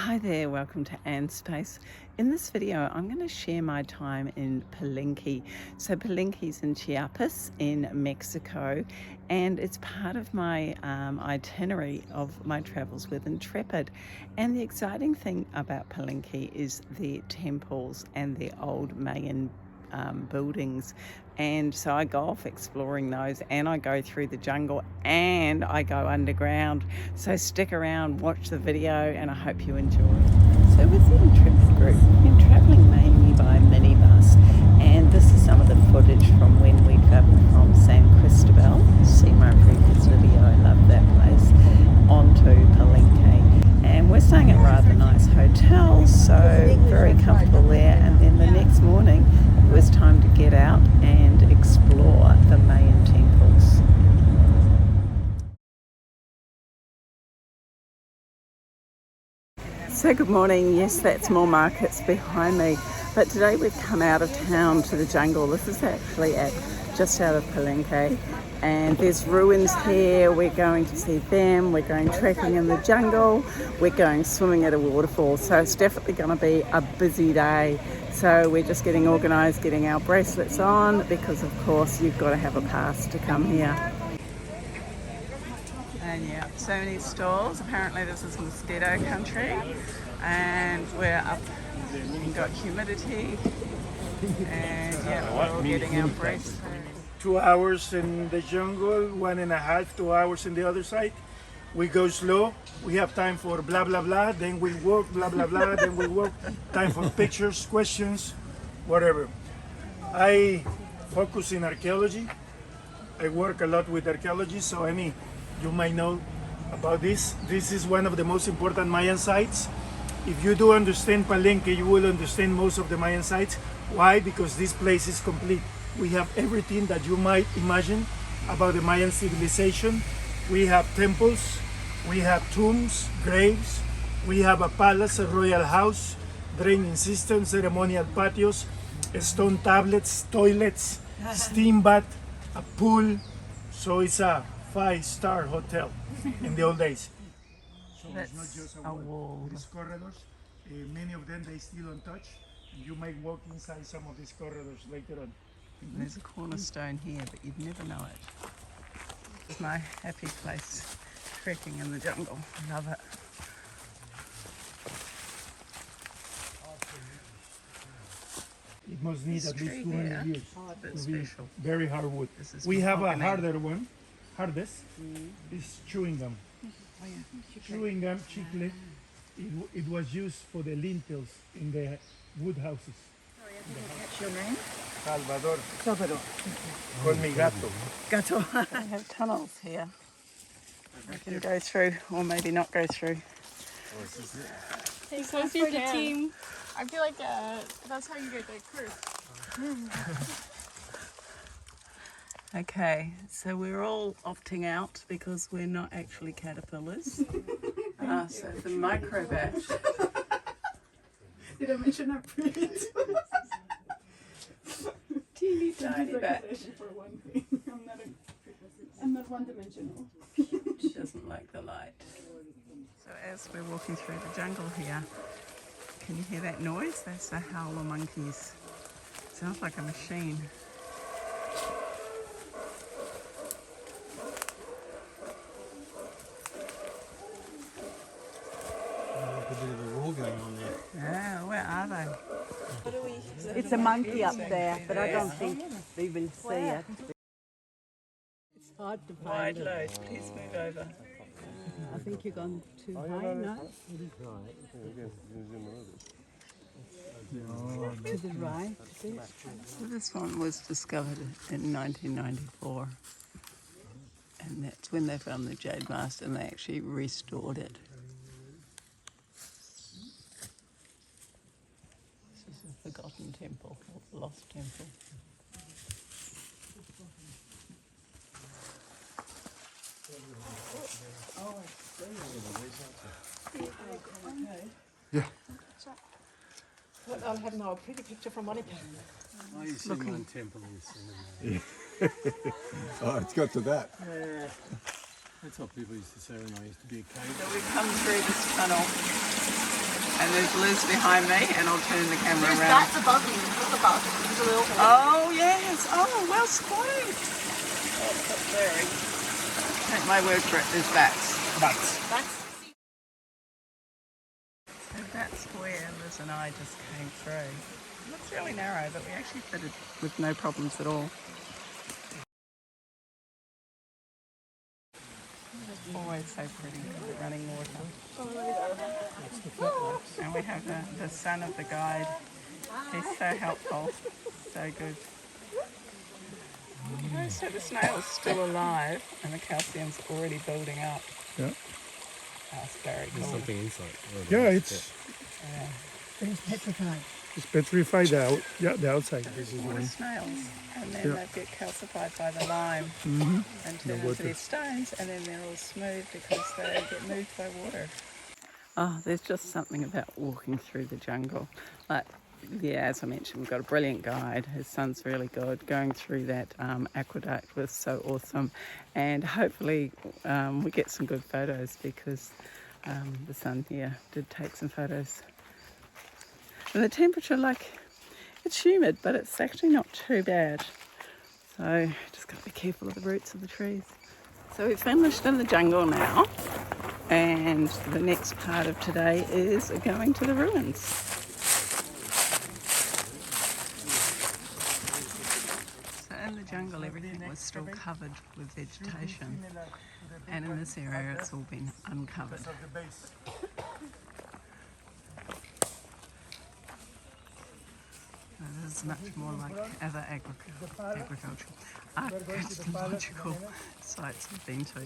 Hi there, welcome to Anne's Space. In this video, I'm going to share my time in Palenque. So Palenque's in Chiapas in Mexico, and it's part of my itinerary of my travels with Intrepid. And the exciting thing about Palenque is the temples and the old Mayan buildings, and so I go off exploring those, and I go through the jungle, and I go underground. So stick around, watch the video, and I hope you enjoy. So with the Intrepid group, we've been travelling mainly by minibus, and this is some of the footage from when we travelled from San Cristobal. See my previous video, I love that place, onto Palenque. And we're staying at rather nice hotels, so very comfortable there. And then the next morning it was time to get out and explore the Mayan Temples. So good morning. Yes, that's more markets behind me, but today we've come out of town to the jungle. This is actually just out of Palenque, and there's ruins here. We're going to see them. We're going trekking in the jungle. We're going swimming at a waterfall. So it's definitely going to be a busy day. So we're just getting organised, getting our bracelets on, because of course you've got to have a pass to come here. And yeah, so many stalls. Apparently this is mosquito country, and we're up and got humidity, and yeah, we're all getting our bracelets. 2 hours in the jungle, 1.5, 2 hours in the other side. We go slow. We have time for blah blah blah. Then we walk blah blah blah. Then we walk. Time for pictures, questions, whatever. I focus in archaeology. I work a lot with archaeology, so you might know about this. This is one of the most important Mayan sites. If you do understand Palenque, you will understand most of the Mayan sites. Why? Because this place is complete. We have everything that you might imagine about the Mayan civilization. We have temples, we have tombs, graves, we have a palace, a royal house, draining systems, ceremonial patios, stone tablets, toilets, steam bath, a pool. So it's a 5-star hotel in the old days. So it's not just a wall. These corridors, many of them they still untouched. You might walk inside some of these corridors later on. There's a cornerstone here, but you'd never know it. It's my happy place, trekking in the jungle. I love it. It must need at least 200 years. Oh, a bit special. Very hard wood. We have a harder one. Hardest is chewing gum. Oh, yeah. Chewing gum, chicle. It was used for the lintels in the wood houses. Sorry, I didn't catch your name. Salvador. Call me Gato. Gato. We have tunnels here. We can go through, or maybe not go through. Hey, close for the team. I feel like that's how you get the crew. Okay, so we're all opting out because we're not actually caterpillars. So the micro batch. Did I mention our print? Teeny tiny batch. For one thing. I'm not one-dimensional. She doesn't like the light. So as we're walking through the jungle here, can you hear that noise? That's the howler monkeys. Sounds like a machine. A bit of a war going on there. Yeah, where are they? It's a monkey up there, but I don't think we will see it. It's hard to Wide find it. load, please move over. I think you've gone too high, no? To the right. So this one was discovered in 1994, and that's when they found the jade mask and they actually restored it. This is a forgotten temple, or the lost temple. Yeah. I'll have now a pretty picture from Monica. I used to see Mayan Temples. Oh, it's got to that. That's what people used to say when I used to be a cave. So we've come through this tunnel And there's Liz behind me, and I'll turn the camera There's around. bats above me. Look above. There's a little hole. Oh, yes. Oh, well spotted. Oh, that's very. Take my word for it, there's bats. Bats. Bats. So that's where Liz and I just came through. It looks really narrow, but we actually fitted with no problems at all. Always so pretty, the running water. And we have the son of the guide. He's so helpful, so good. So the snail's still alive and the calcium's already building up. Yeah. That's very cool. There's something inside. Yeah, it's It's petrified. petrified out. Yeah, the outside. This is Water one. snails, and then they get calcified by the lime and turn into these stones, and then they're all smooth because they get moved by water. Oh, there's just something about walking through the jungle. Like, yeah, as I mentioned, we've got a brilliant guide. His son's really good. Going through that aqueduct was so awesome, and hopefully we get some good photos because the son here did take some photos. And the temperature, like, it's humid, but it's actually not too bad. So just got to be careful of the roots of the trees. So we've finished in the jungle now, and the next part of today is going to the ruins. So in the jungle, everything was still covered with vegetation, and in this area, it's all been uncovered. This is much more like other archaeological sites I've been to.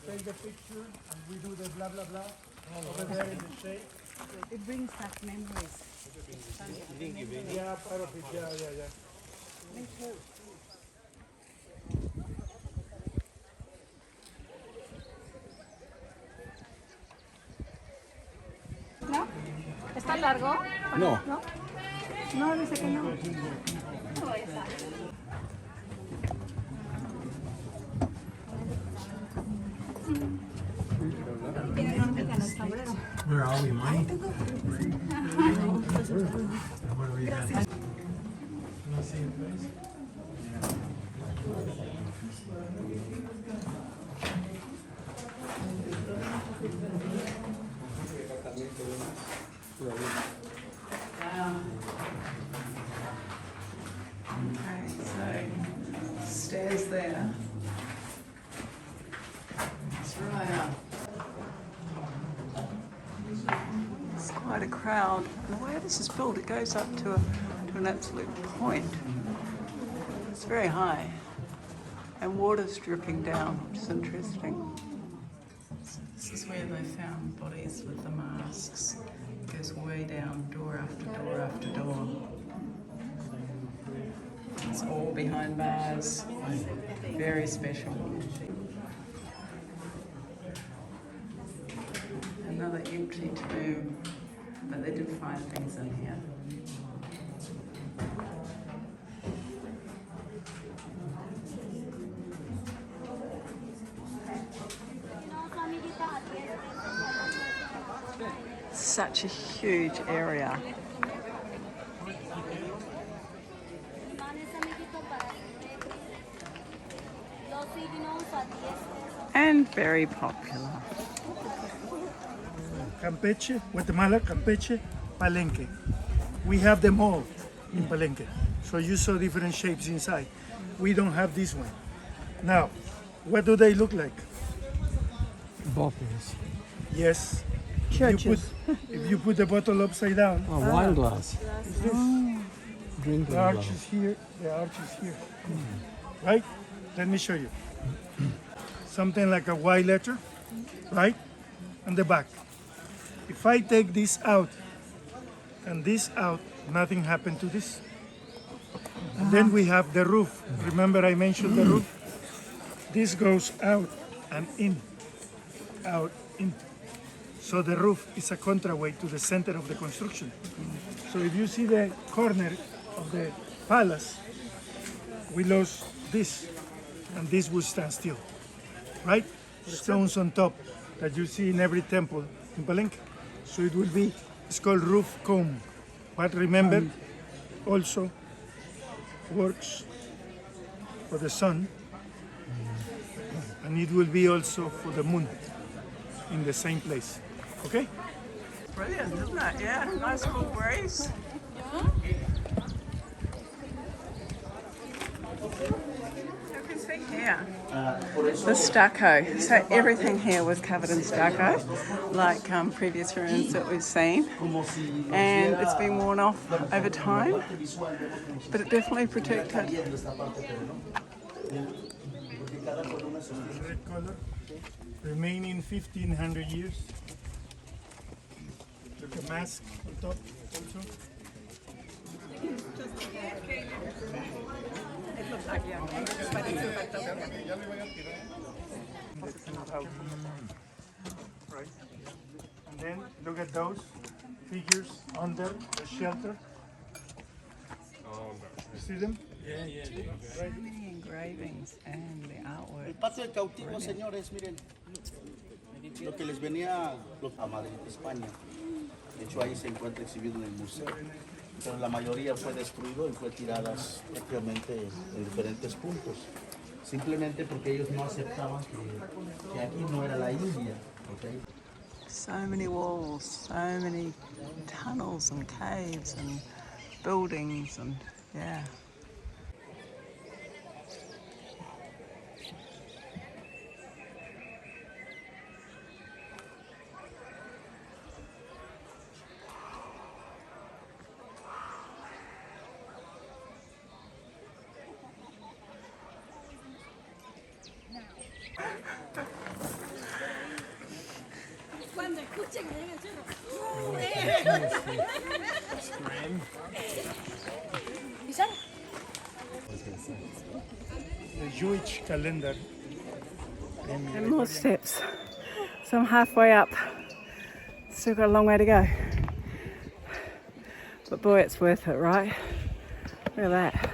Take the picture and we do the blah blah blah over there in the shade. It brings back memories. Yeah, part of it. Yeah. Me too. ¿No? ¿Está largo? No. No, dice que no. Where are we, Mike? What are we at? Can I see your face? Okay, so stairs there. It's right up. It's quite a crowd. And the way this is built, it goes up to an absolute point. It's very high. And water's dripping down, which is interesting. So this is where they found bodies with the masks. It goes way down, door after door after door. It's all behind bars. Very special. Another empty tomb, but they did find things in here. Such a huge area. And very popular. Campeche, Guatemala, Campeche, Palenque. We have them all in Palenque. So you saw different shapes inside. We don't have this one. Now, what do they look like? Bottles. Yes. Churches. If you put the bottle upside down, Oh, wine glass. Drinking the glass. arch is here, the arch is here. Right? Let me show you. Something like a Y letter, right? On the back. If I take this out and this out, nothing happened to this. And then we have the roof. Remember I mentioned the roof? This goes out and in, out, in. So the roof is a contraweight to the center of the construction. So if you see the corner of the palace, we lost this, and this would stand still, right? Stones on top that you see in every temple in Palenque. So it will be, it's called roof comb. But remember, also works for the sun, and it will be also for the moon in the same place. Okay? Brilliant, isn't it? Yeah, nice cool breeze. You can see here the stucco. So everything here was covered in stucco, like previous rooms that we've seen, and it's been worn off over time, but it definitely protected. Red color, remaining 1500 years. Look at mask on top also. Right. And then look at those figures under the shelter. You see them? So many engravings and the artwork. El patio de cautivos, señores, miren, lo que les venía a Madrid, España. De hecho, ahí se encuentra exhibido en el museo. Pero la mayoría fue destruido y fue tiradas prácticamente en diferentes puntos. Simplemente porque ellos no aceptaban que aquí no era la India. ¿Okay? So many walls, so many tunnels and caves and buildings and yeah. Cuando escuchen The Jewish calendar. And more steps. So I'm halfway up. Still got a long way to go. But boy, it's worth it, right? Look at that.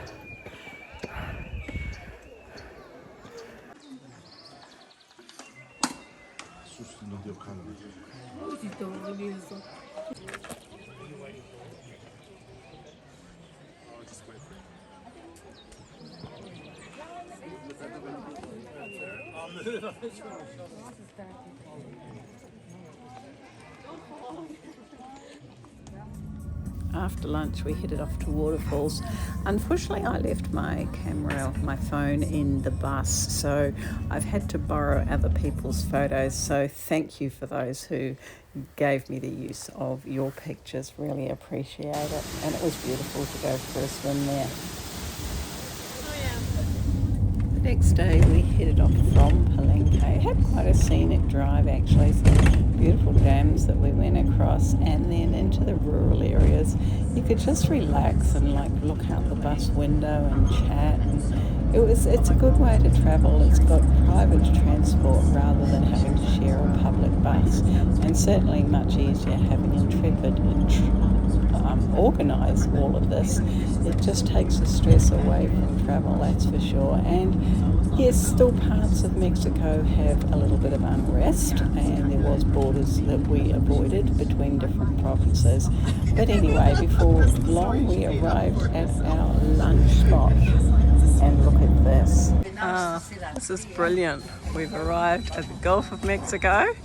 After lunch we headed off to waterfalls. Unfortunately I left my camera, my phone in the bus, so I've had to borrow other people's photos, so thank you for those who gave me the use of your pictures. Really appreciate it, and it was beautiful to go for a swim there. The next day we headed off from Palenque. Had quite a scenic drive actually, some beautiful dams that we went across, and then into the rural areas. You could just relax and like look out the bus window and chat, and it's a good way to travel. It's got private transport rather than having to share a public bus, and certainly much easier having Intrepid organise all of this. It just takes the stress away from travel, that's for sure. And yes, still parts of Mexico have a little bit of unrest, and there was borders that we avoided between different provinces. But anyway, before long we arrived at our lunch spot, and look at this. This is brilliant. We've arrived at the Gulf of Mexico.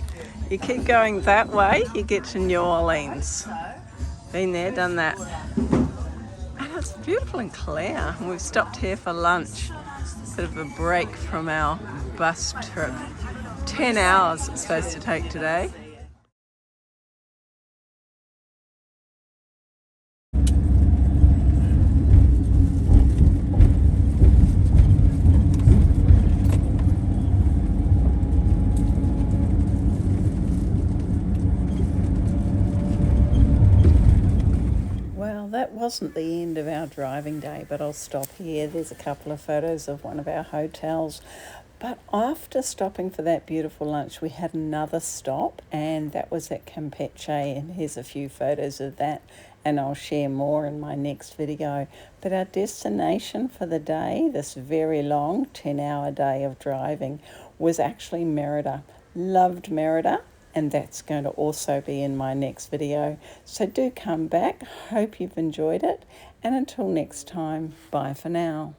You keep going that way, you get to New Orleans. Been there, done that. And it's beautiful and clear. We've stopped here for lunch. Bit of a break from our bus trip. 10 hours it's supposed to take today. That wasn't the end of our driving day, but I'll stop here. There's a couple of photos of one of our hotels. But after stopping for that beautiful lunch, we had another stop, and that was at Campeche, and here's a few photos of that, and I'll share more in my next video. But our destination for the day, this very long 10-hour day of driving, was actually Merida. Loved Merida. and that's going to also be in my next video. So do come back. Hope you've enjoyed it, and until next time, bye for now.